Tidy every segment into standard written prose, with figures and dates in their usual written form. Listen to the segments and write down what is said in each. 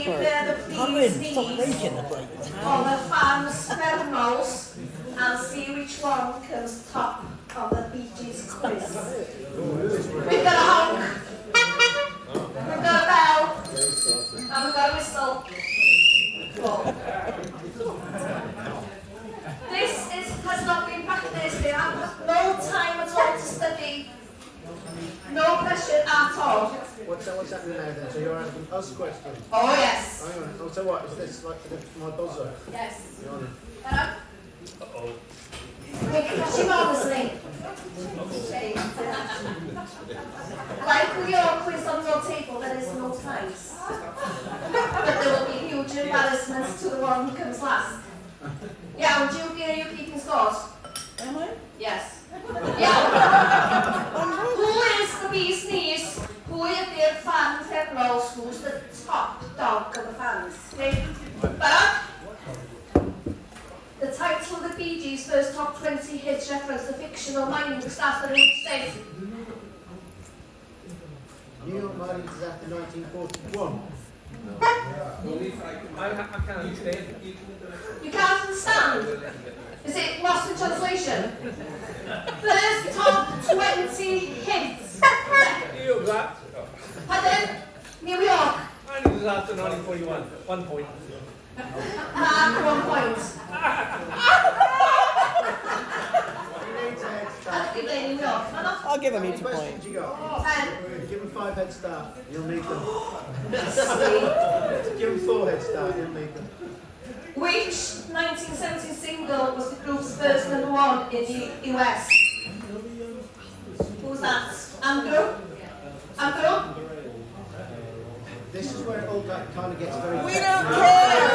on the fans' thermals and see which one comes top of the Bee Gees quiz. We've got a honk, we've got a bell, and we've got a whistle. This has not been practiced. They have no time at all to study. No pressure at all. What's happening now then? So you're asking us questions? Oh yes. Hang on. Oh, so what? Is this like my buzzer? Yes. You're on it. Uh-oh. We're crushing honestly. Like with your quiz on your table, there is no ties. But there will be huge embarrassments to the one who comes last. Yeah, would you hear you keeping scores? Am I? Yes. Yeah. Who is the bee's knees? Who are their fan thermals? Who's the top dog of the fans? Okay. But the title of the Bee Gees' first top 20 hits reference the fictional mining disaster in which state? New York mining disaster 1941. I can't understand. You can't understand? Is it lost in translation? First top 20 hits. New York that. Pardon? New York. Mining disaster 1941. 1 point. Mark 1 point. I'll give it New York. I'll give him How many each a point. questions you got? 10. Give them 5 head start. You'll need them. See? Give them 4 head start. You'll need them. Which 1970 single was the group's first #1 in the US? Who's that? Andrew? Andrew? This is where it all kind of gets very. We don't care!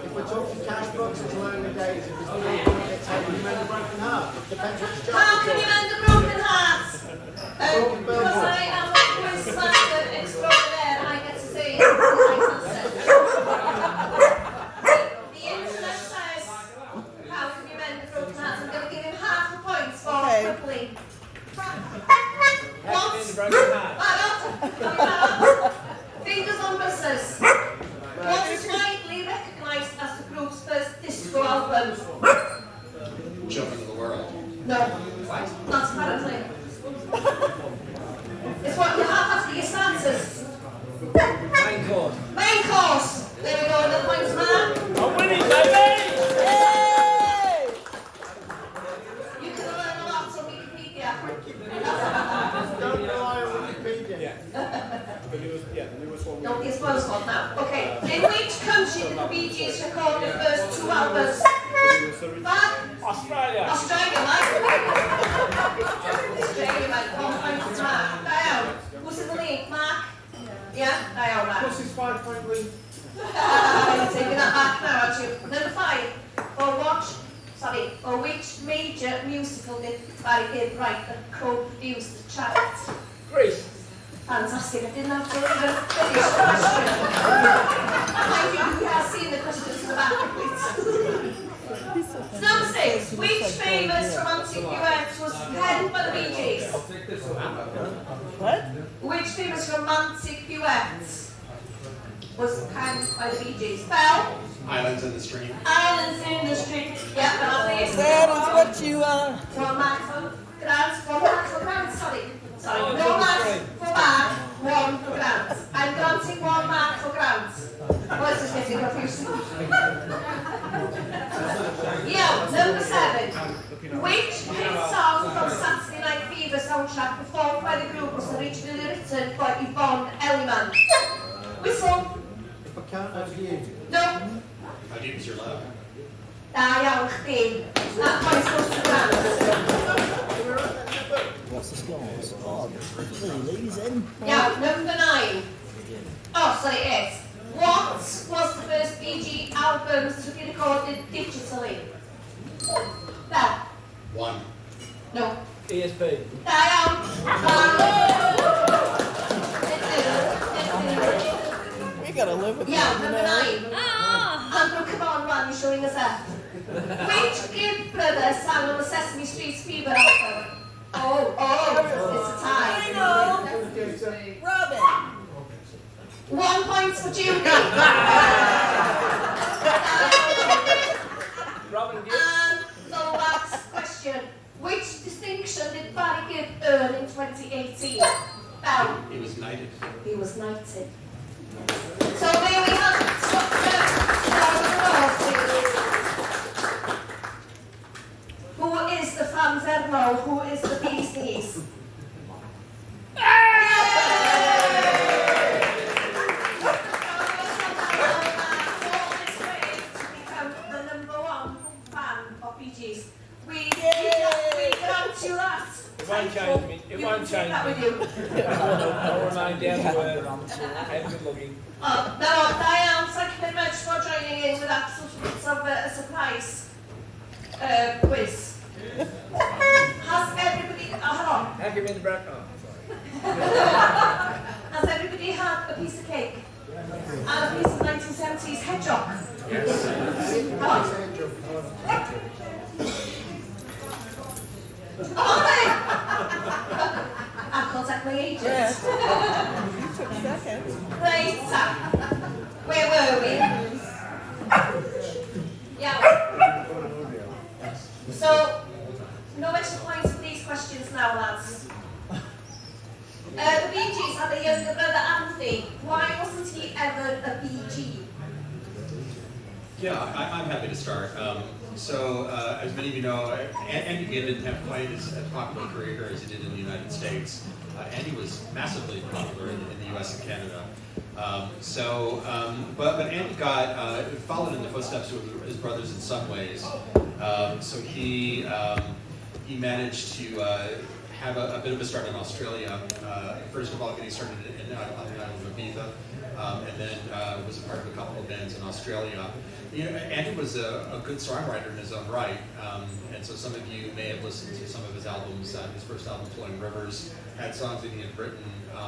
If we're talking cash boxes, it's early days. If it's how can you mend a broken heart? Depends which job. How can you mend a broken heart? Because I am a quiz master extraordinaire, I get to say it. The internet says, how can you mend a broken heart? I'm going to give him half a point for crippling. What? Fingers on buzzers. What is widely recognised as the group's first disco album? Children of the World. No. What? Not apparently. It's what you have after your starters. Main course. Main course. There we go, the points man. I'm winning, baby! You can learn a lot on Wikipedia. Don't rely on Wikipedia. The newest one. Don't be a spoil spot now. Okay. In which country did the Bee Gees record their first 2 albums? Back? Australia. Australia, right? Australia, right. 1 point to Mark. Diane. Who's in the lead? Mark? Yeah? Diane, Mark. Plus it's 5 point lead. You're taking that back now, aren't you? Number 5. Or which major musical did Barry write and co-produced the chart? Greece. Fantastic. I didn't have to even finish the question. Thank you. We have seen the questions in the back. Number 6. Which famous romantic duet was penned by the Bee Gees? What? Which famous romantic duet was penned by the Bee Gees? Bell? Islands in the Stream. Islands in the Street. Yeah, Bell, please. That is what you are. 1 mark for Grant. 1 mark for Grant. Sorry. No marks for Mark. 1 for Grant. I'm granting 1 mark for Grant. Well, this is getting confusing. Yeah, number 7. Which hit song from Saturday Night Fever soundtrack performed by the group was originally written by Yvonne Elliman? Whistle. If I count as you. No. How deep is your love? Da iawn chdi. That point's goes to Grant. What's the scores? Oh, Lily's in. Yeah, number 9. Oh, sorry, 8. What was the first Bee Gees album to be recorded digitally? Bell. 1. No. ESP. Diane. We gotta live with Yeah, that, number 9. Andrew, come on, man, you're showing us up. Which Gibb brothers sang on the Sesame Street Fever album? Oh, it's a tie. I know. Robin. 1 point for Judy. Robin Gibb. And the last question. Which distinction did Barry Gibb earn in 2018? Bell. He was knighted. He was knighted. So there we have who is the Fanverno? Who is the Bee's Knees? It won't change me. I'll remain down to earth and good looking. No, Diane, thank you very much for joining in with that sort of a surprise quiz. Has everybody, hold on. How come in the back? Oh, Has everybody had a piece of cake? And a piece of 1970s hedgehog? yes. I've contacted my agent. Right, where were we? Yeah. So, no extra points for these questions now, lads. The Bee Gees had a younger brother, Andy. Why wasn't he ever a Bee Gee? Yeah, I'm happy to start. As many of you know, Andy Gibb didn't have quite as popular a career here as he did in the United States. Andy was massively popular in the U.S. and Canada. But Andy followed in the footsteps of his brothers in some ways. He managed to have a bit of a start in Australia. First of all, getting started on the island of Bethan, and then was a part of a couple of bands in Australia. You know, Andrew was a good songwriter in his own right, and so some of you may have listened to some of his albums. His first album, Flowing Rivers, had songs that he had written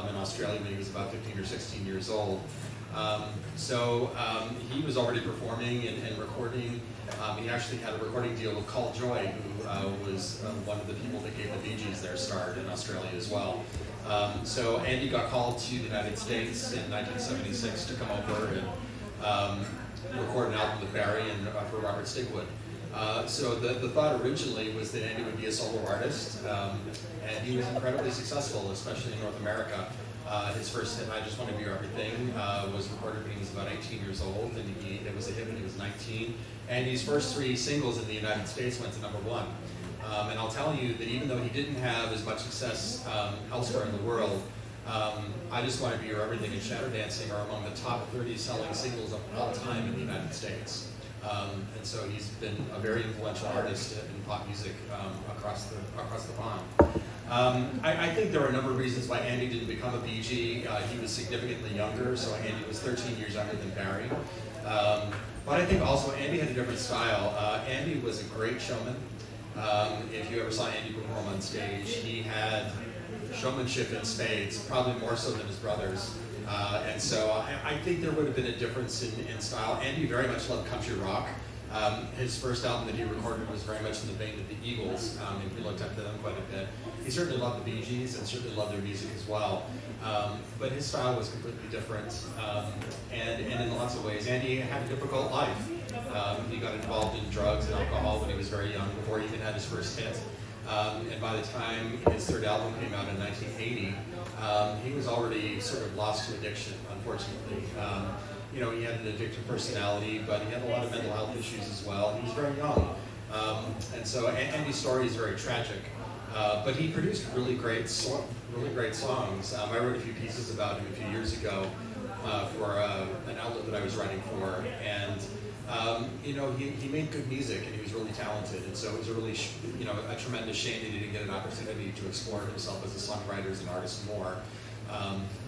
in Australia when he was about 15 or 16 years old. He was already performing and recording. He actually had a recording deal with Call Joy, who was one of the people that gave the Bee Gees their start in Australia as well. So Andy got called to the United States in 1976 to come over and record an album with Barry and for Robert Stigwood. So the thought originally was that Andy would be a solo artist, and he was incredibly successful, especially in North America. His first hit, I Just Want to Be Your Everything, was recorded when he was about 18 years old, and it was a hit when he was 19. And his first 3 singles in the United States went to #1. And I'll tell you that even though he didn't have as much success elsewhere in the world, I Just Want to Be Your Everything and Shadow Dancing are among the top 30 selling singles of all time in the United States. And so he's been a very influential artist in pop music across the pond. I think there are a number of reasons why Andy didn't become a Bee Gee. He was significantly younger, so Andy was 13 years younger than Barry. But I think also Andy had a different style. Andy was a great showman. If you ever saw Andy perform on stage, he had showmanship in spades, probably more so than his brothers. And so I think there would have been a difference in style. Andy very much loved country rock. His first album that he recorded was very much in the vein of the Eagles, and he looked up to them quite a bit. He certainly loved the Bee Gees and certainly loved their music as well. But his style was completely different, and in lots of ways. Andy had a difficult life. He got involved in drugs and alcohol when he was very young, before he even had his first hit. And by the time his third album came out in 1980, he was already sort of lost to addiction, unfortunately. You know, he had an addictive personality, but he had a lot of mental health issues as well. He was very young. And so Andy's story is very tragic. But he produced really great songs. I wrote a few pieces about him a few years ago for an outlet that I was writing for. And you know, he made good music, and he was really talented. And so it was a really, a tremendous shame that he didn't get an opportunity to explore himself as a songwriter, as an artist more.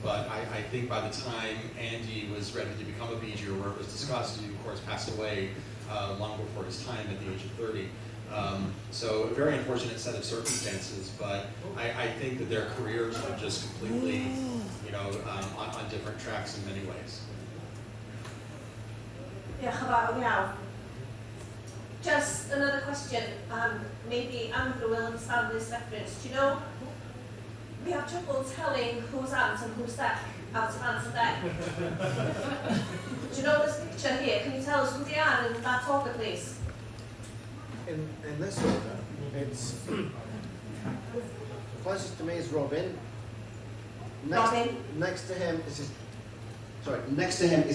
But I think by the time Andy was ready to become a Bee Gee, or where it was discussed, he of course passed away long before his time at the age of 30. So a very unfortunate set of circumstances, but I think that their careers were just completely, on different tracks in many ways. Diolch yn fawr iawn. Just another question, maybe Andrew will understand this reference. Do you know, we have trouble telling who's ant and who's deck out of ants and deck. Do you know this picture here? Can you tell us who they are in that order, please? In this order, it's closest to me is Robin. Robin. Next to him is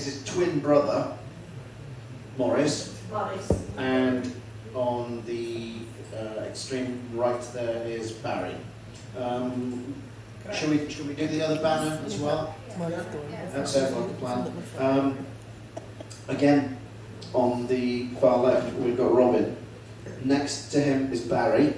his twin brother, Morris. Morris. And on the extreme right there is Barry. Should we do the other banner as well? That sounds like a plan. Again, on the far left we've got Robin. Next to him is Barry.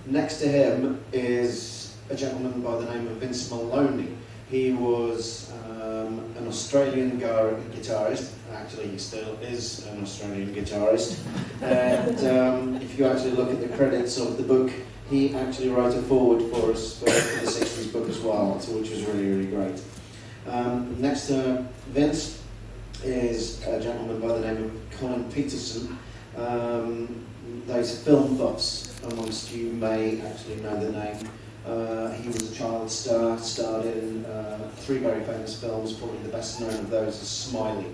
Next to him is a gentleman by the name of Vince Maloney. He was an Australian guitarist. Actually, he still is an Australian guitarist. And if you actually look at the credits of the book, he actually wrote a foreword for us for the 60s book as well, which was really, really great. Next to Vince is a gentleman by the name of Colin Peterson. Those film buffs amongst you may actually know the name. He was a child star, starred in 3 very famous films, probably the best known of those is Smiley.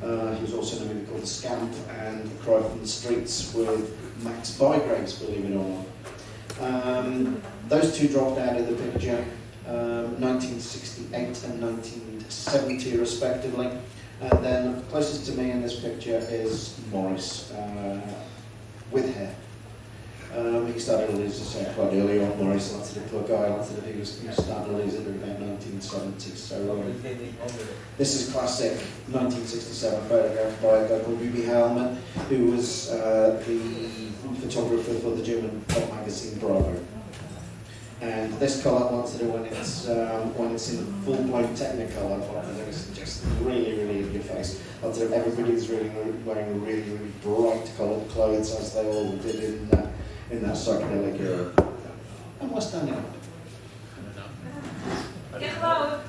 He was also in a movie called The Scamp and Cry from the Streets with Max Bygraves, believe it or not. Those two dropped out of the picture, 1968 and 1970 respectively. And then closest to me in this picture is Morris, with hair. He started to lose his hair quite early on, Morris. Lots of the poor guy, lots of the he was starting to lose it in about 1970. So this is classic 1967 photograph by a guy called Ruby Hellman, who was the photographer for the German pop magazine Bravo. And this colour, when it's in full-blown Technicolor, it's just really, really in your face. Everybody's really wearing really, really bright coloured clothes, as they all did in that psychedelic era. And what's standing up? Hello.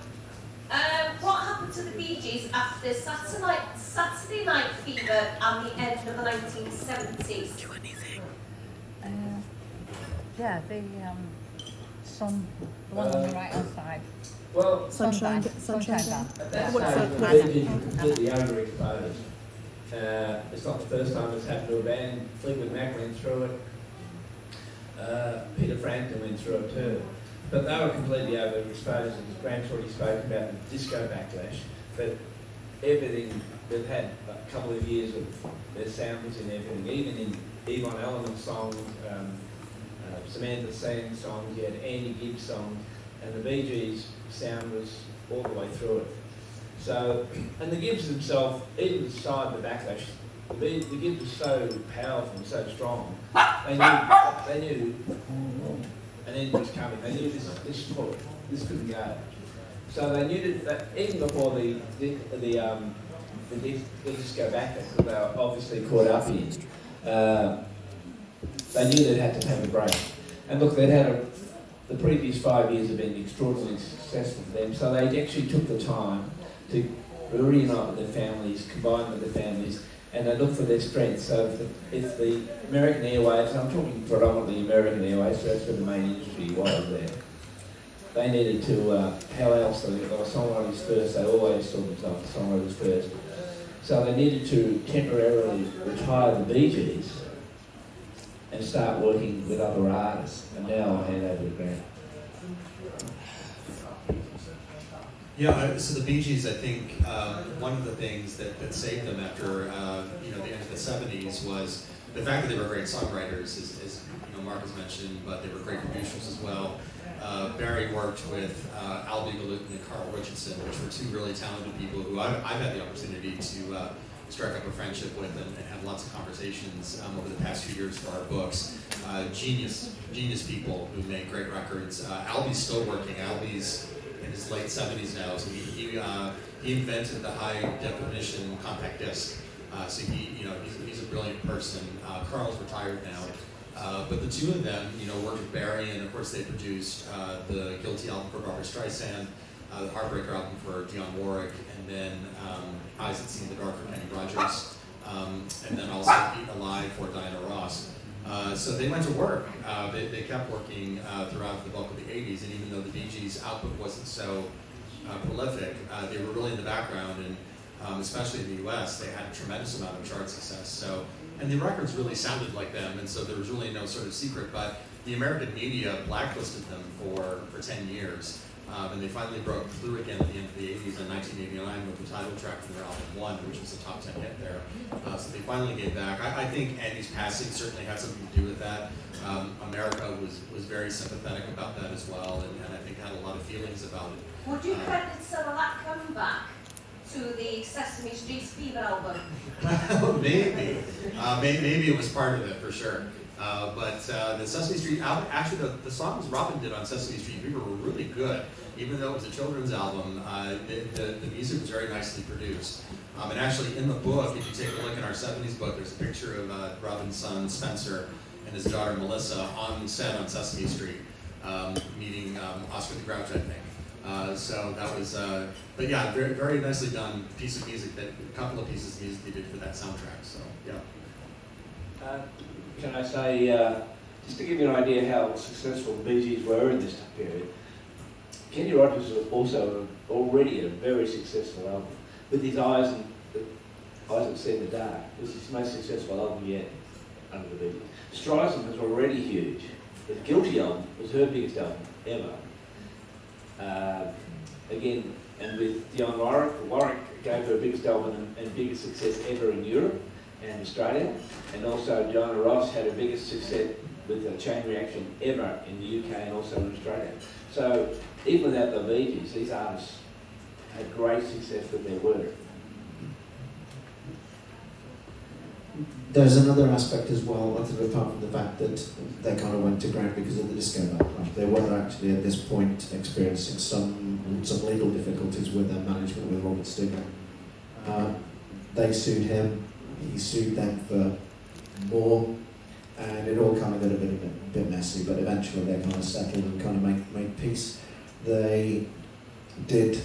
What happened to the Bee Gees after Saturday Night Fever and the end of the 1970s? Yeah, the sun, the one on the right hand side. Well, Sunshine at that What's stage, that? the Bee Gees were completely overexposed. It's not the first time it's happened to a band. Fleetwood Mac went through it. Peter Frampton went through it too. But they were completely overexposed, and Grant's already spoken about the disco backlash. But everything, they've had a couple of years of their samples in everything, even in Yvonne Elliman's songs, Samantha Sand songs, you had Andy Gibbs songs, and the Bee Gees sound was all the way through it. So, and the Gibbs themselves, even beside the backlash, the Gibbs was so powerful and so strong, they knew an end was coming. They knew this couldn't go. So they knew that even before the disco backlash that they were obviously caught up in, they knew they'd had to take a break. And look, the previous 5 years have been extraordinarily successful for them, so they actually took the time to reunite with their families, combine with their families, and they look for their strengths. So if the American airwaves, I'm talking predominantly American airwaves, so that's where the main industry was there. They needed to, how else, they were songwriters first, they always saw themselves as songwriters first. So they needed to temporarily retire the Bee Gees and start working with other artists. And now I'll hand over to Grant. Yeah, so the Bee Gees, I think one of the things that saved them after the end of the 70s was the fact that they were great songwriters, as Mark has mentioned, but they were great producers as well. Barry worked with Al Bigeloot and Carl Richardson, which were 2 really talented people who I've had the opportunity to strike up a friendship with and have lots of conversations over the past few years for our books. Genius people who make great records. Albie's still working. Albie's in his late 70s now, so he invented the high definition compact disc. So he's a brilliant person. Carl's retired now. But the 2 of them, worked with Barry, and of course they produced the Guilty album for Barbra Streisand, the Heartbreaker album for Dionne Warwick, and then Eyes That See in the Dark for Kenny Rogers. and then also Eat Alive for Diana Ross. So they went to work. They kept working throughout the bulk of the 80s, and even though the Bee Gees' output wasn't so prolific, they were really in the background, and especially in the US, they had a tremendous amount of chart success. So, and the records really sounded like them, and so there was really no sort of secret, but the American media blacklisted them for 10 years. And they finally broke through again at the end of the 80s in 1989 with the title track from their album One, which was a top 10 hit there. So they finally gave back. I think Andy's passing certainly had something to do with that. America was very sympathetic about that as well, and I think had a lot of feelings about it. Would you credit some of that comeback to the Sesame Street Fever album? Maybe. Maybe it was part of it, for sure. But the Sesame Street album, actually the songs Robin did on Sesame Street Fever were really good. Even though it was a children's album, the music was very nicely produced. And actually in the book, if you take a look in our 70s book, there's a picture of Robin's son Spencer and his daughter Melissa on set on Sesame Street, meeting Oscar the Grouch, I think. So that was, but yeah, very, very nicely done piece of music, a couple of pieces of music they did for that soundtrack, so yeah. Can I say, just to give you an idea how successful the Bee Gees were in this period, Kenny Rogers was also already a very successful album. With his Eyes That See in the Dark, it was his most successful album yet under the Bee Gees. Streisand was already huge. The Guilty album was her biggest album ever. Again, and with Dionne Warwick gave her biggest album and biggest success ever in Europe and Australia, and also Diana Ross had her biggest success with a Chain Reaction ever in the UK and also in Australia. So even without the Bee Gees, these artists had great success with their work. There's another aspect as well, apart from the fact that they kind of went to ground because of the disco backlash. They were actually at this point experiencing some legal difficulties with their management, with Robert Stigler. They sued him, he sued them for more, and it all kind of got a bit messy, but eventually they kind of settled and kind of made peace. They did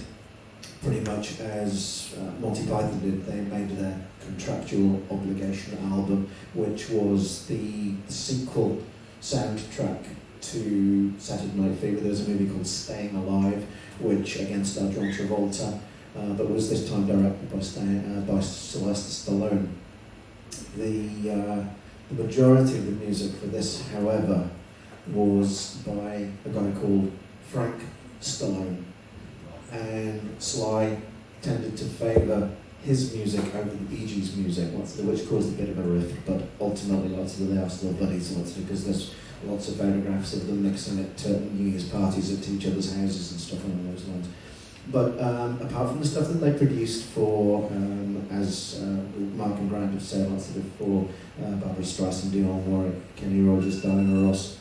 pretty much as Monty Python did. They made their contractual obligation album, which was the sequel soundtrack to Saturday Night Fever. There was a movie called Staying Alive, which again starred John Travolta, but was this time directed by Sylvester Stallone. The majority of the music for this, however, was by a guy called Frank Stallone, and Sly tended to favour his music over the Bee Gees' music, which caused a bit of a rift, but ultimately they are still buddies, because there's lots of photographs of them mixing at New Year's parties at each other's houses and stuff along those lines. But apart from the stuff that they produced for, as Mark and Grant have said, lots of it for Barbara Streisand, Dionne Warwick, Kenny Rogers, Diana Ross,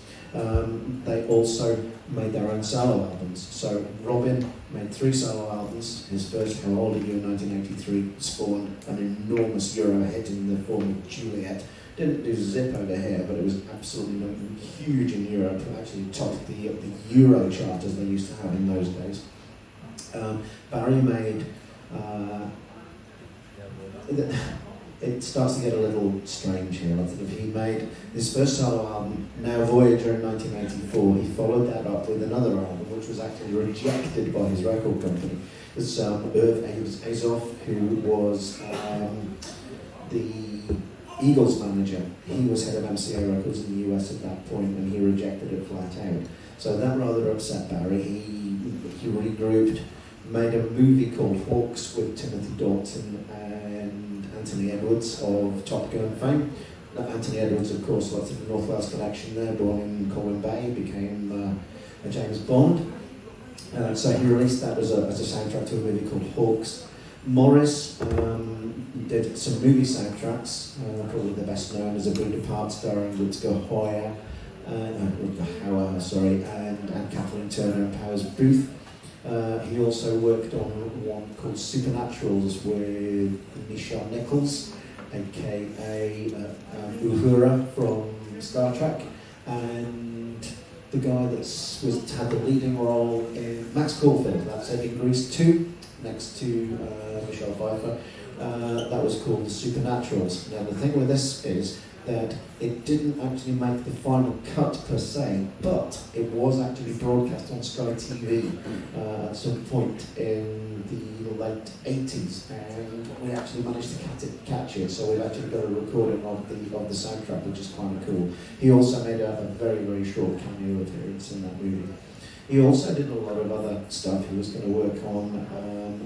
they also made their own solo albums. So Robin made 3 solo albums. His first, How Old Are You, in 1983, spawned an enormous Euro hit in the form of Juliet. Didn't do zip over here, but it was absolutely huge in Europe. It actually topped the Euro chart, as they used to have in those days. Barry made, it starts to get a little strange here. He made his first solo album, Now Voyager, in 1984. He followed that up with another album, which was actually rejected by his record company. It was Irv Azoff, who was the Eagles manager. He was head of MCA Records in the US at that point, and he rejected it flat out. So that rather upset Barry. He regrouped, made a movie called Hawks with Timothy Dalton and Anthony Edwards of Top Gun fame. Anthony Edwards, of course, lots of the North Wales connection there, born in Colwyn Bay, became a James Bond. So he released that as a soundtrack to a movie called Hawks. Morris did some movie soundtracks, probably the best known as A Breed Apart, starring Rutger Hauer, and Kathleen Turner and Powers Booth. He also worked on one called Supernaturals with Nichelle Nichols, aka Uhura from Star Trek, and the guy that had the leading role in Max Caulfield, that's it, in Grease 2, next to Michelle Pfeiffer. that was called The Supernaturals. Now the thing with this is that it didn't actually make the final cut per se, but it was actually broadcast on Sky TV at some point in the late 80s, and we actually managed to catch it, so we've actually got a recording of the soundtrack, which is kind of cool. He also made a very, very short cameo appearance in that movie. He also did a lot of other stuff. He was going to work on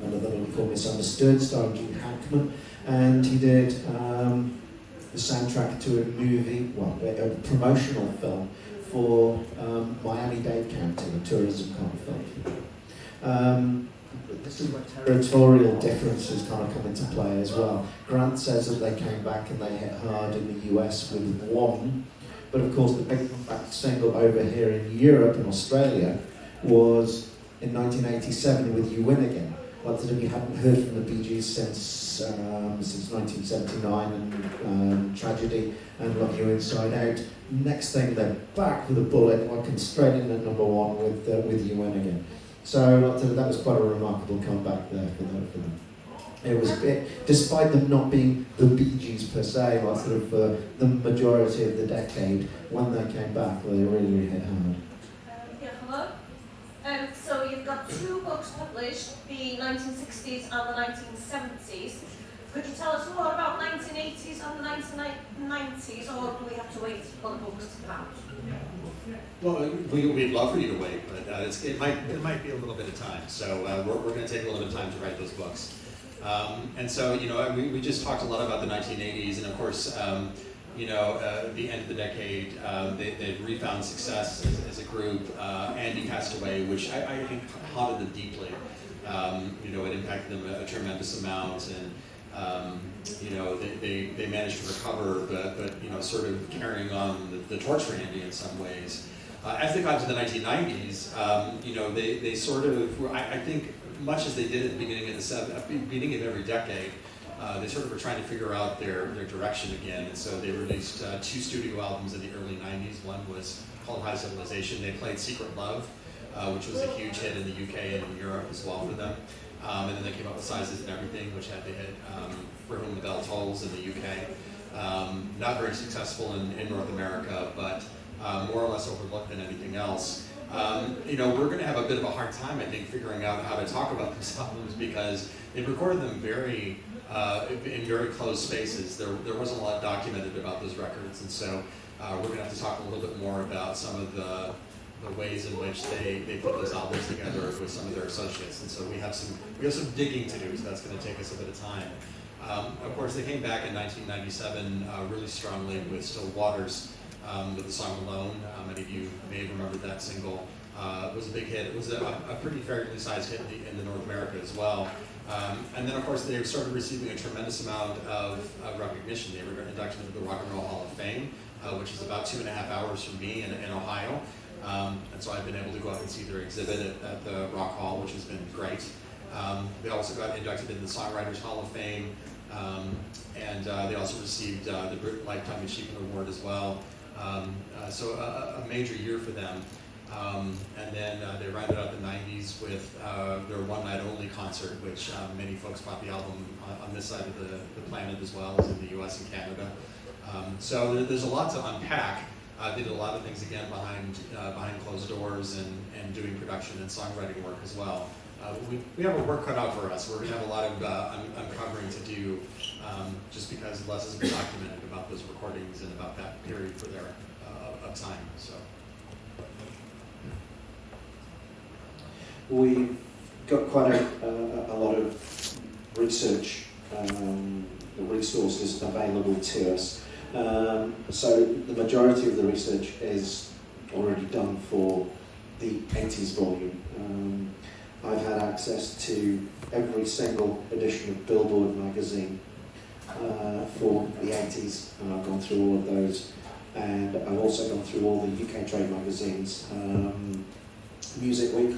another movie called Misunderstood, starring Gene Hackman, and he did the soundtrack to a movie, well, a promotional film for Miami-Dade County, a tourism kind of film. This is where territorial differences kind of come into play as well. Grant says that they came back and they hit hard in the US with one, but of course the big comeback single over here in Europe and Australia was in 1987 with You Win Again. Lots of you haven't heard from the Bee Gees since 1979 and Tragedy and Love You Inside Out. Next thing, they're back with a bullet, like straight in at number one with You Win Again. So that was quite a remarkable comeback there for them. It was, despite them not being the Bee Gees per se, like sort of the majority of the decade, when they came back, they really hit hard. Yeah, hello. So you've got two books published, the 1960s and the 1970s. Could you tell us more about 1980s and the 1990s, or do we have to wait for the books to come out? Well, we'd love for you to wait, but it might be a little bit of time. So we're going to take a little bit of time to write those books. And so, we just talked a lot about the 1980s, and of course, the end of the decade, they refound success as a group. Andy passed away, which I think haunted them deeply. It impacted them a tremendous amount, and they managed to recover, but sort of carrying on the torch for Andy in some ways. As they got to the 1990s, they sort of, I think, much as they did at the beginning of every decade, they sort of were trying to figure out their direction again, and so they released two studio albums in the early 90s. One was called High Civilization. They played Secret Love, which was a huge hit in the UK and in Europe as well for them. And then they came up with Sizes and Everything, which had the hit For Whom the Bell Tolls in the UK. Not very successful in North America, but more or less overlooked than anything else. We're going to have a bit of a hard time, I think, figuring out how to talk about these albums because they recorded them in very closed spaces. There wasn't a lot documented about those records, and so we're going to have to talk a little bit more about some of the ways in which they put those albums together with some of their associates. And so we have some digging to do, so that's going to take us a bit of time. Of course, they came back in 1997 really strongly with Still Waters, with the song Alone. Many of you may have remembered that single. It was a big hit. It was a pretty fairly sized hit in the North America as well. And then, of course, they started receiving a tremendous amount of recognition. They were inducted into the Rock and Roll Hall of Fame, which is about 2.5 hours from me in Ohio. And so I've been able to go out and see their exhibit at the Rock Hall, which has been great. They also got inducted into the Songwriters Hall of Fame, and they also received the Brit Lifetime Achievement Award as well. So a major year for them. And then they rounded out the 90s with their One Night Only concert, which many folks bought the album on this side of the planet as well as in the US and Canada. So there's a lot to unpack. They did a lot of things again behind closed doors and doing production and songwriting work as well. We have a work cut out for us. We're going to have a lot of uncovering to do just because less has been documented about those recordings and about that period for their of time. So we've got quite a lot of research resources available to us. So the majority of the research is already done for the 80s volume. I've had access to every single edition of Billboard magazine for the 80s, and I've gone through all of those. And I've also gone through all the UK trade magazines, Music Week.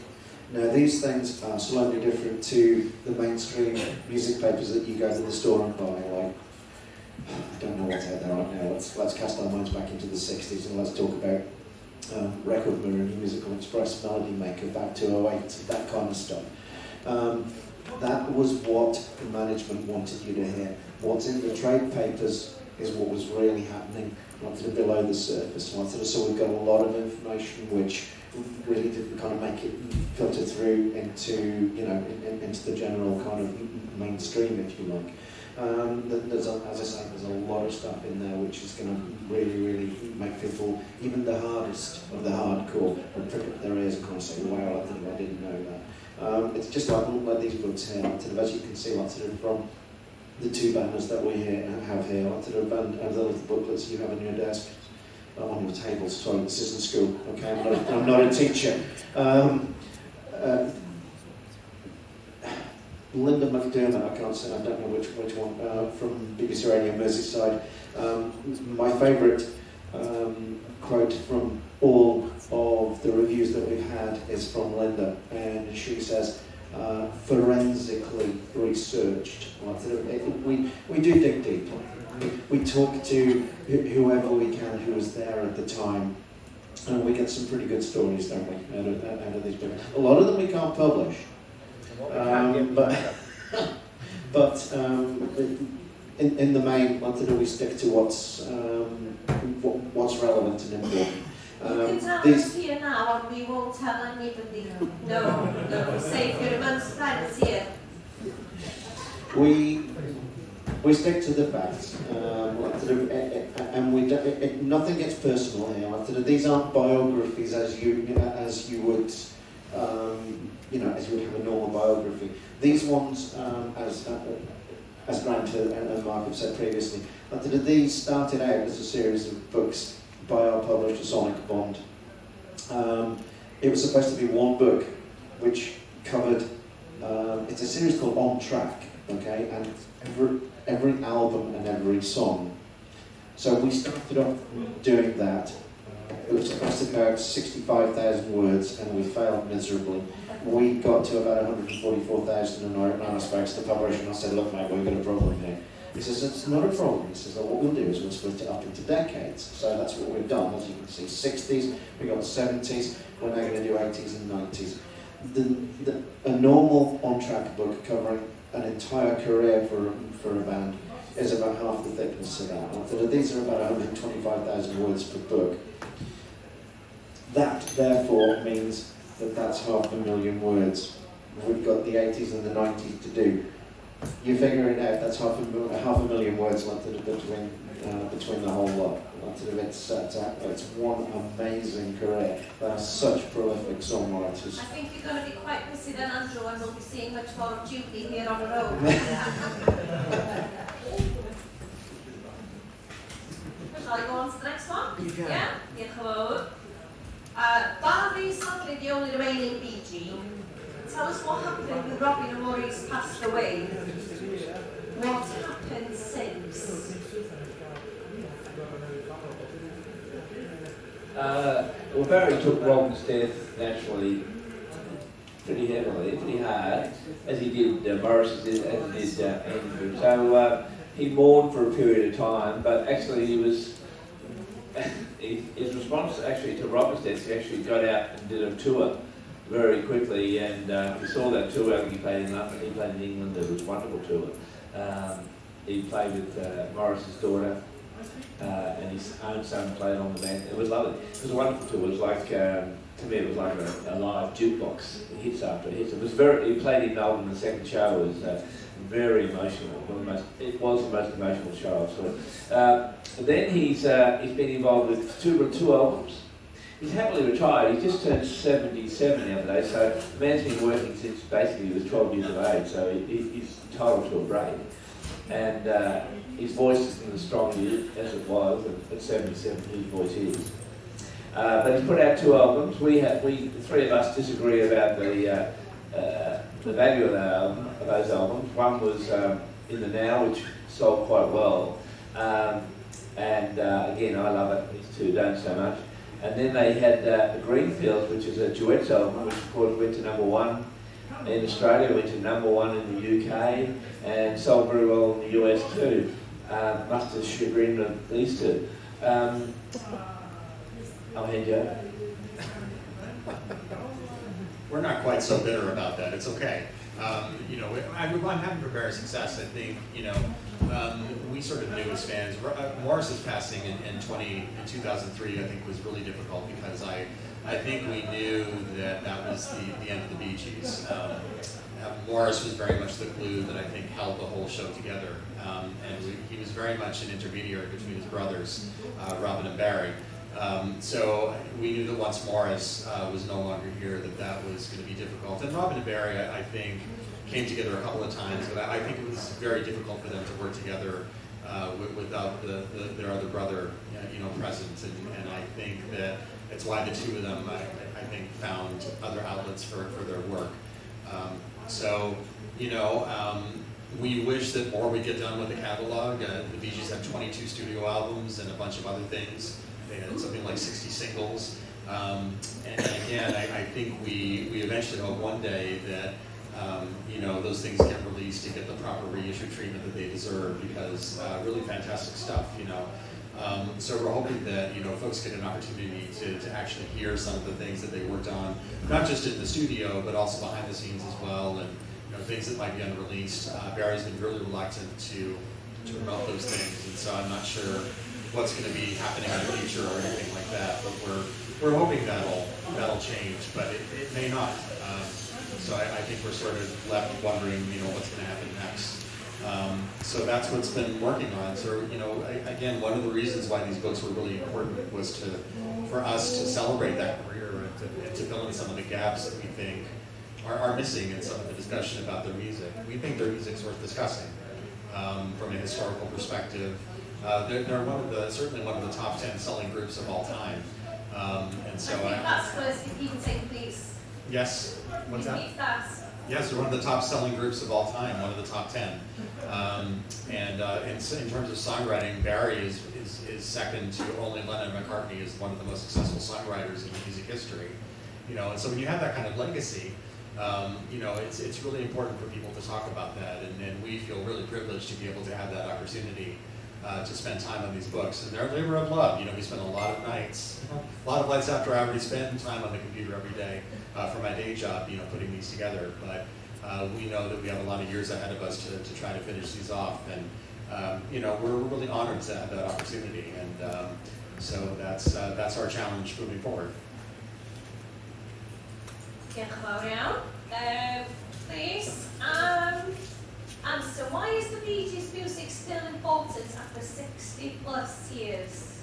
Now these things are slightly different to the mainstream music papers that you go to the store and buy. Like, I don't know what's out there right now. Let's cast our minds back into the 60s and let's talk about Record Mirror, New Musical Express, Melody Maker, Back to 08, that kind of stuff. That was what the management wanted you to hear. What's in the trade papers is what was really happening below the surface. So we've got a lot of information which really didn't kind of make it filter through into, you know, into the general kind of mainstream, if you like. There's, as I say, there's a lot of stuff in there which is going to really make people, even the hardest of the hardcore, will prick up their ears and kind of say, wow, I didn't know that. It's just like these books here, as you can see, from the two banners that we have here, and the booklets you have on your desk, on your tables. Sorry, this isn't school, okay? I'm not a teacher. Linda McDermott, I can't say, I don't know which one, from BBC Radio Merseyside. My favourite quote from all of the reviews that we've had is from Linda, and she says, forensically researched. We do dig deep. We talk to whoever we can who was there at the time, and we get some pretty good stories, don't we, out of these books. A lot of them we can't publish. But in the main, we stick to what's relevant and important. You can tell us here now, and we won't tell anybody. No, save your amongst friends here. We stick to the facts, and nothing gets personal here. These aren't biographies as you would. As you would have a normal biography. These ones, as Grant and Mark have said previously, these started out as a series of books by our publisher Sonic Bond. It was supposed to be one book which covered, it's a series called On Track, okay, and every album and every song. So we started off doing that. It was supposed to be about 65,000 words, and we failed miserably. We got to about 144,000, and I spoke to the publisher and I said, look mate, we've got a problem here. He says, it's not a problem. He says, well, what we'll do is we'll split it up into decades. So that's what we've done. As you can see, 60s, we got 70s, we're now going to do 80s and 90s. A normal on-track book covering an entire career for a band is about half the thickness of that. These are about 125,000 words per book. That, therefore, means that that's 500,000 words. We've got the 80s and the 90s to do. You figure it out, that's 500,000 words left between the whole lot. It's one amazing career. They are such prolific songwriters. I think you're going to be quite busy then, Andrew, and we'll be seeing much more of Jubilee here on the road. Shall I go on to the next one? You can. Yeah? Hello. Bar recently the only remaining Bee Gee. Tell us what happened with Robin and Maurice passed away. What happened since? Well, Barry took Robin's death naturally pretty heavily, pretty hard, as he did Morris's, as he did Andrew. So he mourned for a period of time, but actually he was. His response actually to Robin's death, he actually got out and did a tour very quickly, and we saw that tour. I think he played in London, he played in England. It was a wonderful tour. He played with Morris's daughter, and his own son played on the band. It was lovely. It was a wonderful tour. It was like, to me, it was like a live jukebox, hits after hits. It was he played in Melbourne. The second show was very emotional. It was the most emotional show I've saw. Then he's been involved with two albums. He's happily retired. He just turned 77 the other day, so the man's been working since basically he was 12 years of age, so he's entitled to a break. And his voice isn't as strong as it was at 77, his voice is. But he's put out two albums. The three of us disagree about the value of those albums. One was In the Now, which sold quite well. Again, I love it. These two don't so much. And then they had the Greenfields, which is a duets album, which of course went to #1 in Australia, went to #1 in the UK, and sold very well in the US too. Much to the chagrin of these two. I'll hand you over. We're not quite so bitter about that. It's okay. You know, I'm happy for Barry's success. I think, you know, we sort of knew as fans. Morris's passing in 2003, I think, was really difficult because I think we knew that that was the end of the Bee Gees. Morris was very much the glue that I think held the whole show together, and he was very much an intermediary between his brothers, Robin and Barry. So we knew that once Morris was no longer here, that was going to be difficult. And Robin and Barry, I think, came together a couple of times, but I think it was very difficult for them to work together without their other brother, you know, present. And I think that it's why the two of them, I think, found other outlets for their work. So, you know, we wish that more would get done with the catalog. The Bee Gees had 22 studio albums and a bunch of other things. They had something like 60 singles. And again, I think we eventually hope one day that, you know, those things get released to get the proper reissue treatment that they deserve, because really fantastic stuff, you know. So we're hoping that, you know, folks get an opportunity to actually hear some of the things that they worked on, not just in the studio, but also behind the scenes as well, and, you know, things that might be unreleased. Barry's been really reluctant to promote those things, and so I'm not sure what's going to be happening in the future or anything like that, but we're hoping that'll change, but it may not. So I think we're sort of left wondering, you know, what's going to happen next. So that's what's been working on. So, you know, again, one of the reasons why these books were really important was for us to celebrate that career and to fill in some of the gaps that we think are missing in some of the discussion about their music. We think their music's worth discussing from a historical perspective. They're certainly one of the top 10 selling groups of all time. And so I think that's worth repeating, please. Yes, what's that? Repeat that. Yes, they're one of the top selling groups of all time, one of the top 10. In terms of songwriting, Barry is second to only Lennon and McCartney as one of the most successful songwriters in music history. You know, and so when you have that kind of legacy, you know, it's really important for people to talk about that, and we feel really privileged to be able to have that opportunity to spend time on these books. And they're a labor of love. You know, we spend a lot of nights, a lot of nights after hours. We spend time on the computer every day for my day job, you know, putting these together. But we know that we have a lot of years ahead of us to try to finish these off. And, you know, we're really honored to have that opportunity. And so that's our challenge moving forward. Please. Answer, why is the Bee Gees music still important after 60 plus years?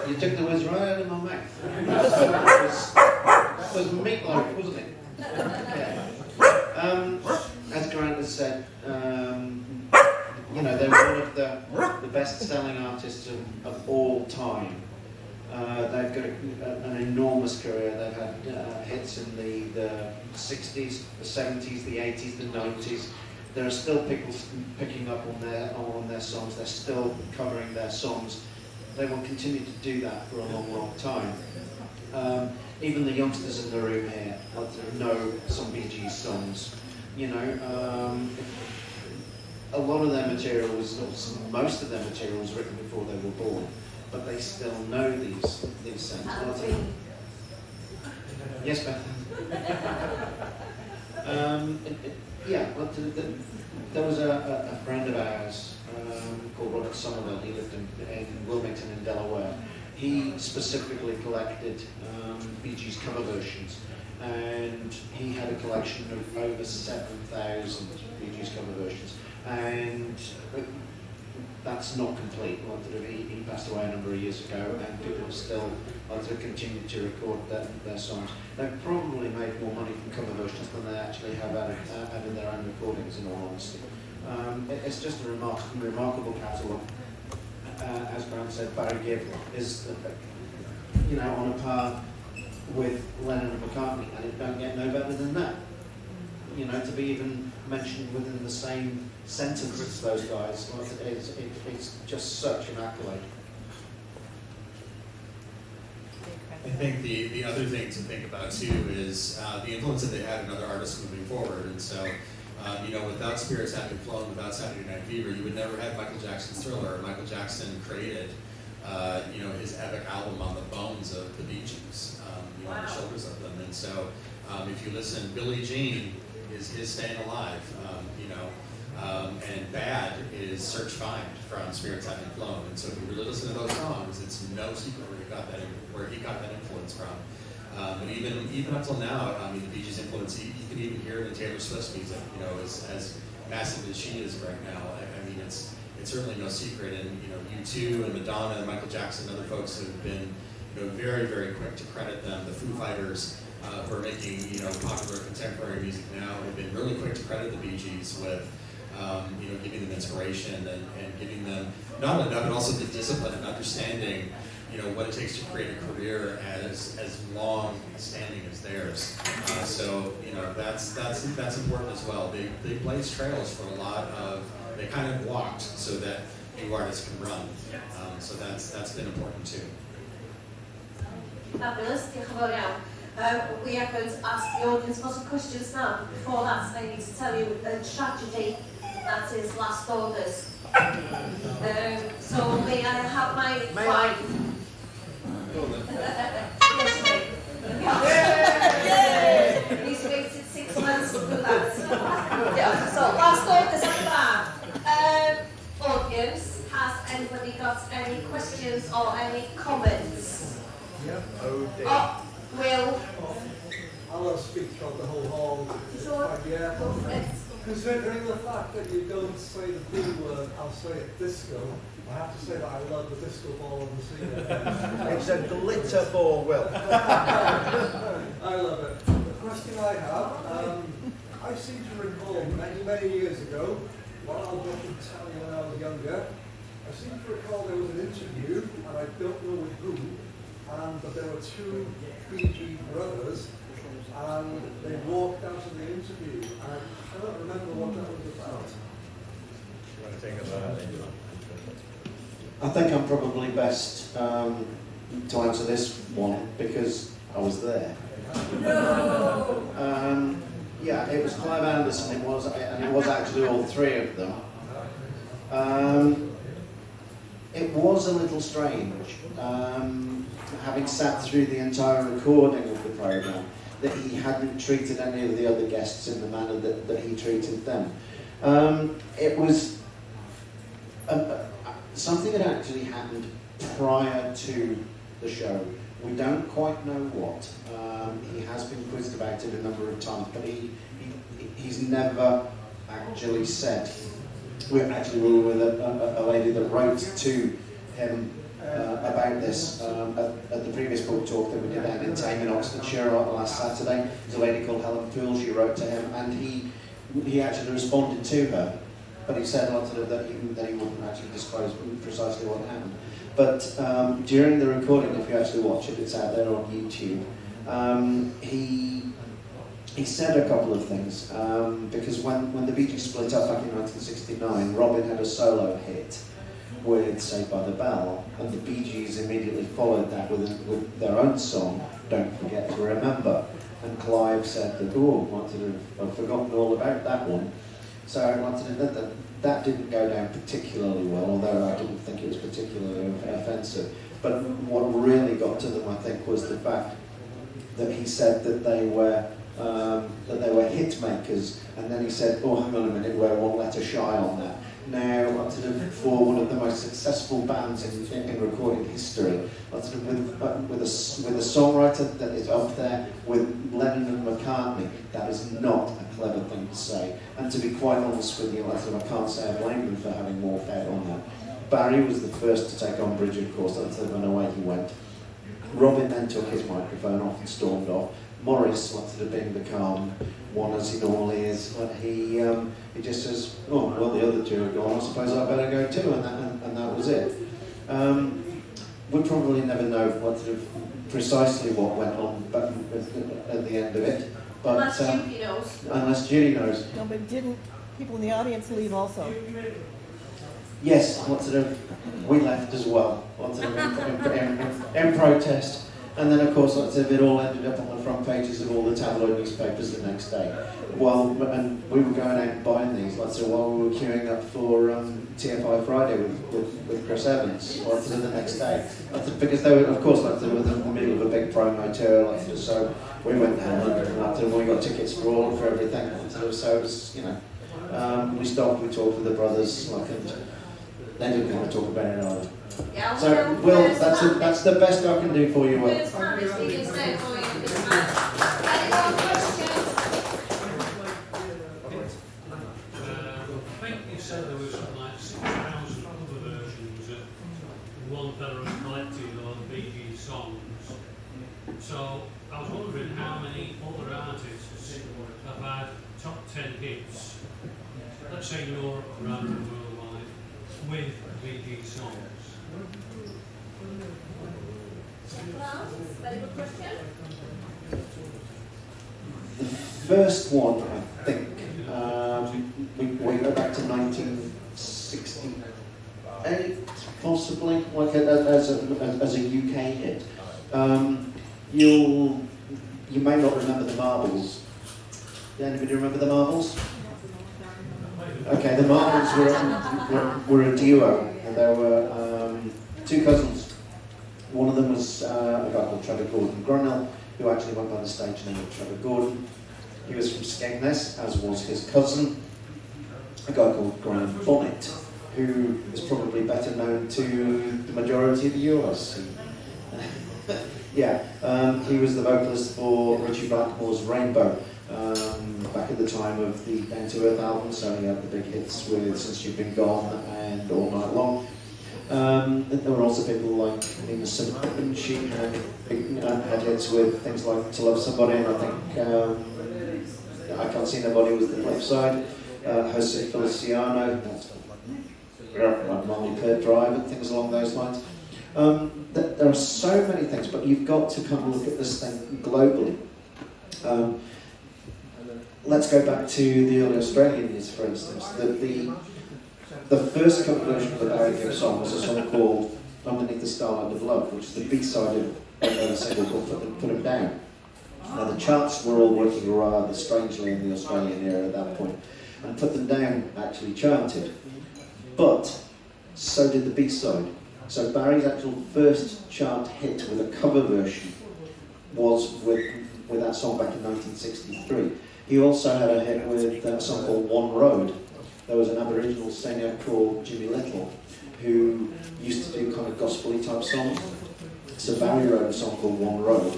You took the words right out of my mouth. That was meatloaf, wasn't it? Okay. As Grant has said, you know, they're one of the best-selling artists of all time. They've got an enormous career. They've had hits in the 60s, the 70s, the 80s, the 90s. There are still people picking up on their songs. They're still covering their songs. They will continue to do that for a long, long time. Even the youngsters in the room here know some Bee Gees songs. You know, a lot of their material most of their material was written before they were born, but they still know these songs. Yes, Bethan. Yeah, well, there was a friend of ours called Robert Somerville. He lived in Wilmington in Delaware. He specifically collected Bee Gees cover versions, and he had a collection of over 7,000 Bee Gees cover versions, and that's not complete. He passed away a number of years ago, and people still continue to record their songs. They've probably made more money from cover versions than they actually have added their own recordings, in all honesty. It's just a remarkable catalogue. As Grant said, Barry Gibb is, you know, on a par with Lennon and McCartney, and it don't get no better than that. You know, to be even mentioned within the same sentence as those guys, it's just such an accolade. I think the other thing to think about too is the influence that they had in other artists moving forward. And so, without Spirits Having Flown, without Saturday Night Fever, you would never have Michael Jackson's Thriller. Michael Jackson created, his epic album on the bones of the Bee Gees, on the shoulders of them. And so, if you listen, Billie Jean is his Staying Alive, and Bad is Search Find from Spirits Having Flown. And so if you really listen to those songs, it's no secret where he got that influence from. But even up till now, the Bee Gees' influence, you can even hear it in Taylor Swift's music, as massive as she is right now. It's certainly no secret. And, U2 and Madonna and Michael Jackson and other folks have been, very, very quick to credit them. The Foo Fighters, who are making, popular contemporary music now, have been really quick to credit the Bee Gees with, giving them inspiration and giving them not only that, but also the discipline and understanding, what it takes to create a career as long standing as theirs. So that's important as well. They blazed trails for a lot of. They kind of walked so that new artists can run. So that's been important too. Fabulous, diolch yn fawr iawn. We are going to ask the audience for some questions now. Before that, I need to tell you a tragedy that is last orders. So may I have my wife? Yes, mate. He's waited 6 months to do that. Yeah, so last orders at the bar. Audience, has anybody got any questions or any comments? Yeah. Oh dear. Oh, Will. I'll speak throughout the whole hall. Considering the fact that you don't say the B word, I'll say it disco. I have to say that I love the disco ball on the ceiling. It's a glitter ball, Will. I love it. The question I have, I seem to recall many, many years ago, while I was working in Italy when I was younger, I seem to recall there was an interview, and I don't know with who, but there were two Bee Gees brothers, and they walked out of the interview, and I don't remember what that was about. You want to take us on? I think I'm probably best to answer this one because I was there. No. Yeah, it was Clive Anderson. It was actually all three of them. It was a little strange, having sat through the entire recording of the programme, that he hadn't treated any of the other guests in the manner that he treated them. It was something that actually happened prior to the show. We don't quite know what. He has been quizzed about it a number of times, but he's never actually said. We were with a lady that wrote to him about this at the previous book talk that we did down in Tame in Oxfordshire last Saturday. There's a lady called Helen Poole. She wrote to him, and he actually responded to her, but he said that he wouldn't actually disclose precisely what happened. But during the recording, if you actually watch it, it's out there on YouTube. He said a couple of things, because when the Bee Gees split up back in 1969, Robin had a solo hit with Saved by the Bell, and the Bee Gees immediately followed that with their own song, Don't Forget to Remember. And Clive said that, I've forgotten all about that one. So that didn't go down particularly well, although I didn't think it was particularly offensive. But what really got to them, I think, was the fact that he said that they were hit makers, and then he said, "Oh, hang on a minute, we're one letter shy on that." Now, for one of the most successful bands in recording history, with a songwriter that is up there with Lennon and McCartney, that is not a clever thing to say. And to be quite honest with you, I can't say I blame them for having walked out on that. Barry was the first to take on Bridge, of course, and away he went. Robin then took his microphone off and stormed off. Morris, being the calm one as he normally is, but he just says, "Oh, well, the other two are gone, I suppose I better go too," and that was it. We'll probably never know precisely what went on at the end of it, but Unless Judy knows. Unless Judy knows. No, but didn't people in the audience leave also? Yes, we left as well, in protest. And then, of course, like I said, it all ended up on the front pages of all the tabloid newspapers the next day. And we were going out and buying these, like I said, while we were queuing up for TFI Friday with Chris Evans, or to the next day. Because they were, of course, like they were in the middle of a big promo tour, like, so we went there and we got tickets for everything. So it was, you know, we stopped, we talked with the brothers, like, and they didn't want to talk about it either. Yeah, So, Will, that's the best I can do for you, Will. Will's hand is big and there for you in this match. Any more questions? I think you said there was something like 6,000 cover versions of one fella had collected on Bee Gees songs. So I was wondering how many other artists have had top 10 hits, let's say in Europe, around the worldwide, with Bee Gees songs. Very good question. The first one, I think, we go back to 1968, possibly, like as a UK hit. You may not remember the Marbles. Anybody remember the Marbles? Okay, the Marbles were a duo, and there were two cousins. One of them was a guy called Trevor Gordon Grunnell, who actually went by the stage name of Trevor Gordon. He was from Skegness, as was his cousin, a guy called Graham Bonnet, who is probably better known to the majority of the US. Yeah, he was the vocalist for Richie Blackmore's Rainbow back at the time of the Down to Earth album, so he had the big hits with Since You've Been Gone and All Night Long. There were also people like Nina Simone. She had hits with things like To Love Somebody, and I think I Can't See Nobody was the flip side. Jose Feliciano, that's Lonely Pit Drive and things along those lines. There are so many things, but you've got to kind of look at this thing globally. Let's go back to the early Australian years, for instance. The first cover version of the Barry Gibb song was a song called Underneath the Starlight of Love, which is the B-side of a single called Put 'Em Down. Now the charts were all working rather strangely in the Australian era at that point, and Put Them Down actually charted. But so did the B-side. So Barry's actual first chart hit with a cover version was with that song back in 1963. He also had a hit with a song called One Road. There was an Aboriginal singer called Jimmy Little who used to do kind of gospel-y type songs. So Barry wrote a song called One Road,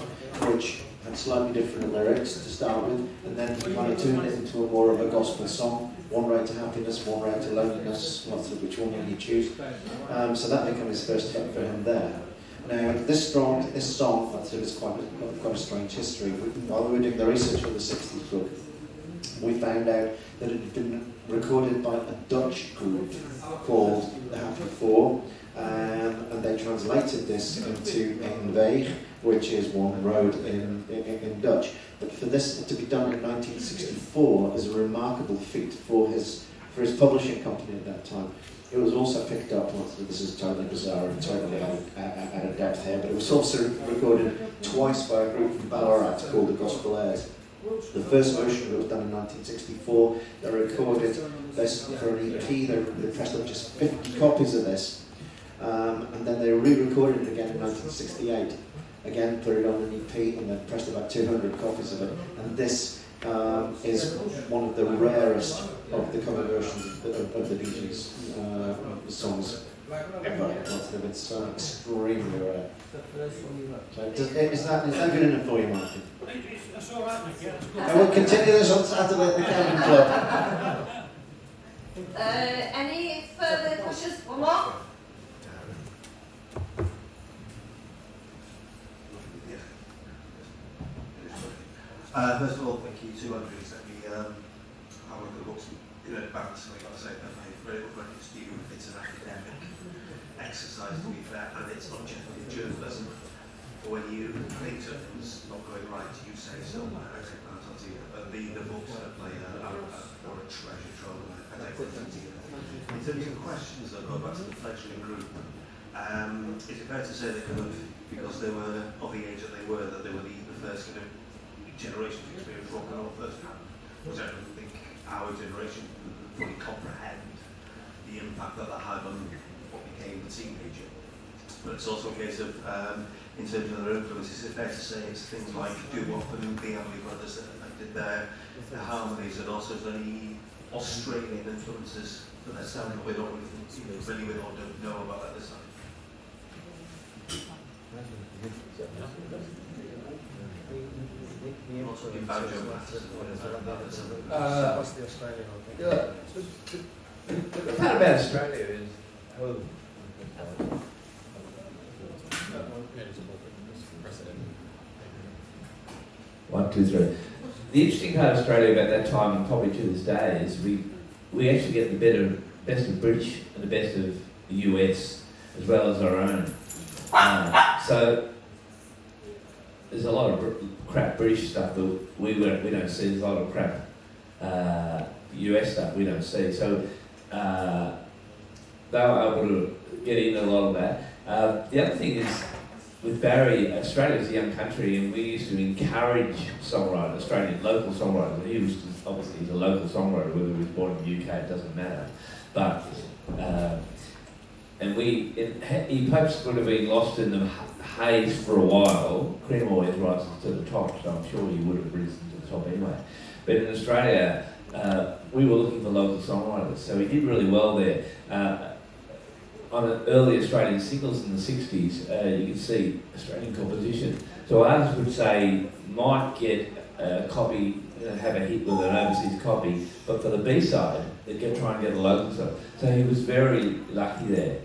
which had slightly different lyrics to start with, and then he kind of turned it into more of a gospel song. One road to happiness, one road to loneliness, which one will you choose? So that became his first hit for him there. Now, this song, it's quite a strange history. While we were doing the research for the 60s book, we found out that it had been recorded by a Dutch group called the Happy Four, and they translated this into Eenweg, which is one road in Dutch. But for this to be done in 1964 is a remarkable feat for his publishing company at that time. It was also picked up, this is totally bizarre and totally out of depth here, but it was also recorded twice by a group from Ballarat called the Gospel Airs. The first version of it was done in 1964. They recorded this for an EP, they pressed up just 50 copies of this, and then they re-recorded it again in 1968. Again, put it on an EP, and they pressed about 200 copies of it. And this is one of the rarest of the cover versions of the Bee Gees songs ever. It's extremely rare. So is that good enough for you, Martin? That's all right, Nick. Yeah, that's good. And we'll continue this on Saturday at the Cabin Club. Any further questions? One more? First of all, thank you to Andrew who sent me have a look at the books in advance, and I've got to say that I've read it, but it's an academic exercise to be fair, and it's not just with journalism. But when you think something's not going right, you say so. I take that on you. The books certainly are a treasure trove. I take that on you. In terms of questions that go back to the fledgling group, Is it fair to say they kind of, because they were of the age that they were the first kind of generation to experience rock and roll firsthand? Because I don't think our generation could fully comprehend the impact that had on what became the teenager. But it's also a case of, in terms of their influences, is it fair to say it's things like doo-wop and the Everly Brothers that affected their harmonies, and also is there any Australian influences that they're sound that we don't really familiar with or don't know about at this time? Also, in Bethan What's the Australian one? The part about Australia is, one, two, three. The interesting part of Australia about that time, and probably to this day, is we actually get the best of British and the best of the US, as well as our own. So there's a lot of crap British stuff that we don't see. There's a lot of crap US stuff we don't see. So they were able to get into a lot of that. The other thing is, with Barry, Australia's a young country, and we used to encourage songwriters, Australian local songwriters. He was obviously he's a local songwriter, whether he was born in the UK, it doesn't matter. But and he perhaps would have been lost in the haze for a while. Cream always rises to the top, so I'm sure he would have risen to the top anyway. But in Australia, we were looking for local songwriters, so he did really well there. On early Australian singles in the 60s, you can see Australian composition. So artists would say, might get a copy, have a hit with an overseas copy, but for the B-side, they'd try and get a local side. So he was very lucky there.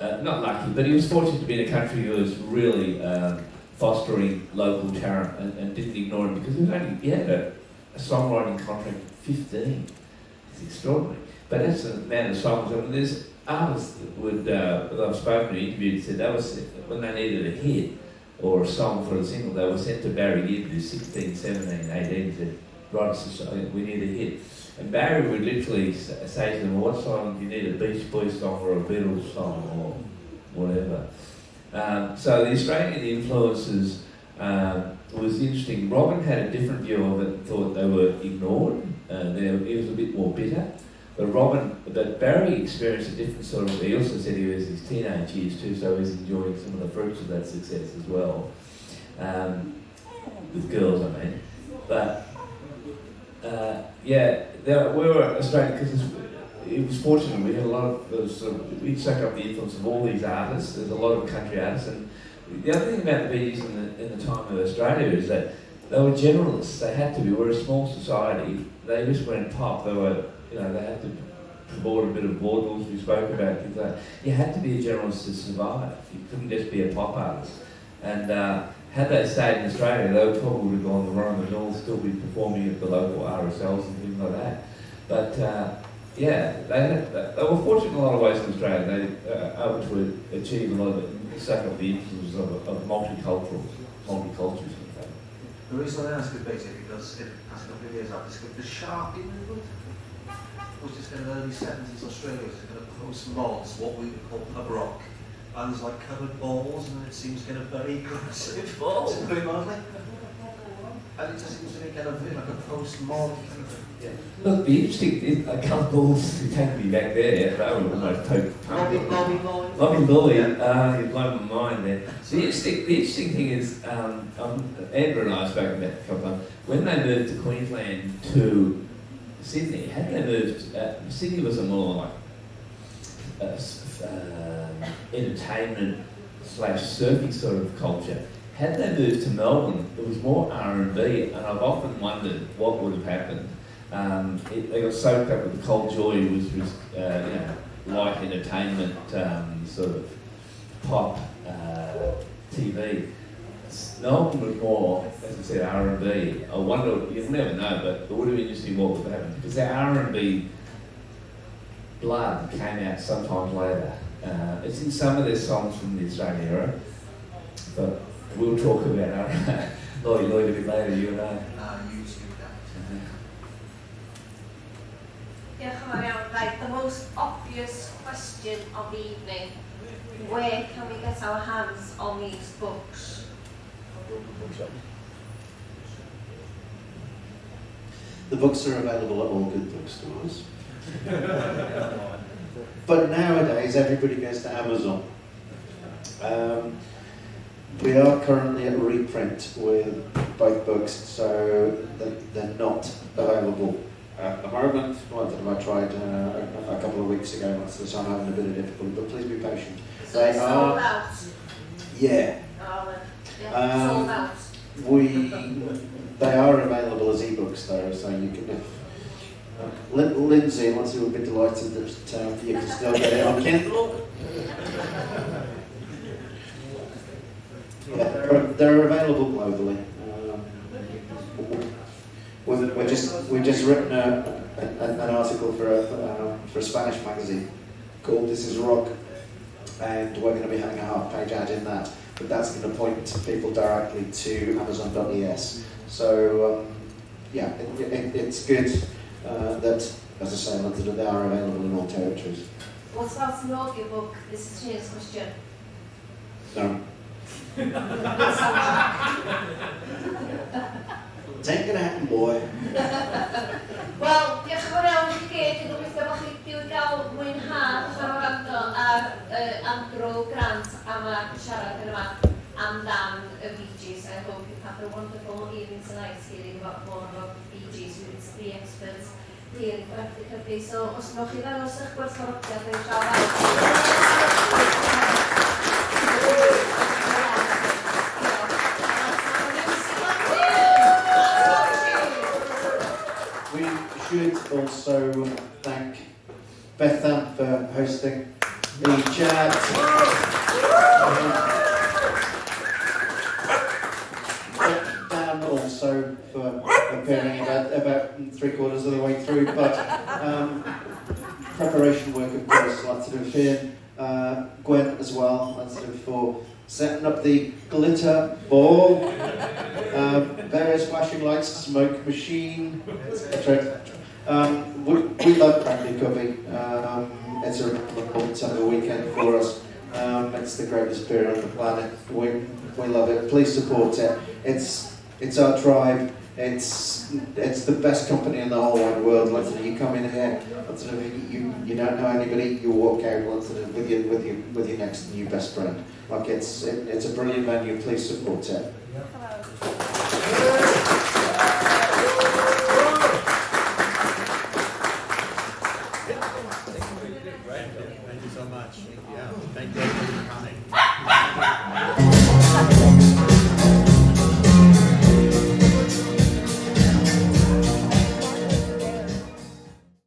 Not lucky, but he was fortunate to be in a country who was really fostering local talent and didn't ignore him, because he had a songwriting contract at 15. It's extraordinary. But that's a man of songs. I mean, there's artists that I've spoken to, interviewed, said they was, when they needed a hit or a song for a single, they were sent to Barry Gibb, who's 16, 17, 18, and said, write us a song, we need a hit. And Barry would literally say to them, what song do you need, a Beach Boys song or a Beatles song or whatever. So the Australian influences was interesting. Robin had a different view of it and thought they were ignored. He was a bit more bitter. But Barry experienced a different sort of, he also said he was his teenage years too, so he was enjoying some of the fruits of that success as well. With girls, I mean. But, we were Australian, because it was fortunate, we had a lot of, we'd soak up the influence of all these artists. There's a lot of country artists, and the other thing about the Bee Gees in the time of Australia is that they were generalists. They had to be. We're a small society. They just went pop. They were, they had to promote a bit of vaudeville, we spoke about things like that. You had to be a generalist to survive. You couldn't just be a pop artist. And had they stayed in Australia, they would probably have gone the wrong and all, still be performing at the local RSLs and things like that. But they were fortunate in a lot of ways in Australia. They were able to achieve a lot of it, suck up the influences of multiculturalism. The reason I ask is basically because in the past couple of years I've discovered the Sharpie movement, which is kind of early 70s Australia, which is kind of post-mods, what we would call pub rock. And there's like covered balls, and it seems kind of very aggressive, very mildly. And it just seems to be kind of like a post-mod kind of thing. Yeah. Look, the interesting, a couple of balls who take me back there, I would almost take Robbie Lawley, you blow my mind there. The interesting thing is, Andrew and I have spoken about it a couple of times, when they moved to Queensland to Sydney, had they moved, Sydney was a more like entertainment / surfing sort of culture. Had they moved to Melbourne, it was more R&B, and I've often wondered what would have happened. They got soaked up with the Cold Joy, which was light entertainment, sort of pop TV. Melbourne was more, as I said, R&B. I wonder, you'll never know, but it would have been interesting what would have happened, because their R&B blood came out sometimes later. It's in some of their songs from the Australian era, but we'll talk about Lloyd a bit later, you and I. You speak that. Diolch yn fawr iawn. Right, the most obvious question of the evening. Where can we get our hands on these books? The books are available at all good bookstores. But nowadays, everybody goes to Amazon. We are currently at reprint with both books, so they're not available at the moment. One of them I tried a couple of weeks ago, so I'm having a bit of difficulty, but please be patient. So they sold out? Yeah. Oh, yeah, sold out. They are available as ebooks though, so you can. Lindsay, once you would be delighted that you can still get it on Kindle. Yeah, they're available globally. We've just written an article for a Spanish magazine called "This Is Rock," and we're going to be having a half-page ad in that. But that's going to point people directly to Amazon.es. So yeah, it's good that, as I say, that they are available in all territories. What about an audiobook? This is Shay's question. No. It ain't gonna happen, boy. Wel, diolch yn fawr iawn i chi gyd. Dwi'n gobeithio bod chi wedi gael mwynhad ar wrando ar Andrew Grant am y siarad yma amdan y Bee Gees. I hope you've had a wonderful evening tonight hearing about more of Bee Gees with three experts here in Bragdy Cybi. So, os wnewch chi ddangos eich gwerthfawrogiad neu draw We should also thank Bethan for hosting the chat. Dan also for appearing about 3/4 of the way through, but preparation work, of course, lots of Finn, Gwen as well, lots of for setting up the glitter ball, various flashing lights, smoke machine, etc. We love Bragdy Cybi. It's a important time of the weekend for us. It's the greatest beer on the planet. We love it. Please support it. It's our tribe. It's the best company in the whole wide world. You come in here, you don't know anybody, you walk out with your next new best friend. It's a brilliant venue. Please support it. Thank you so much. Yeah, thank you.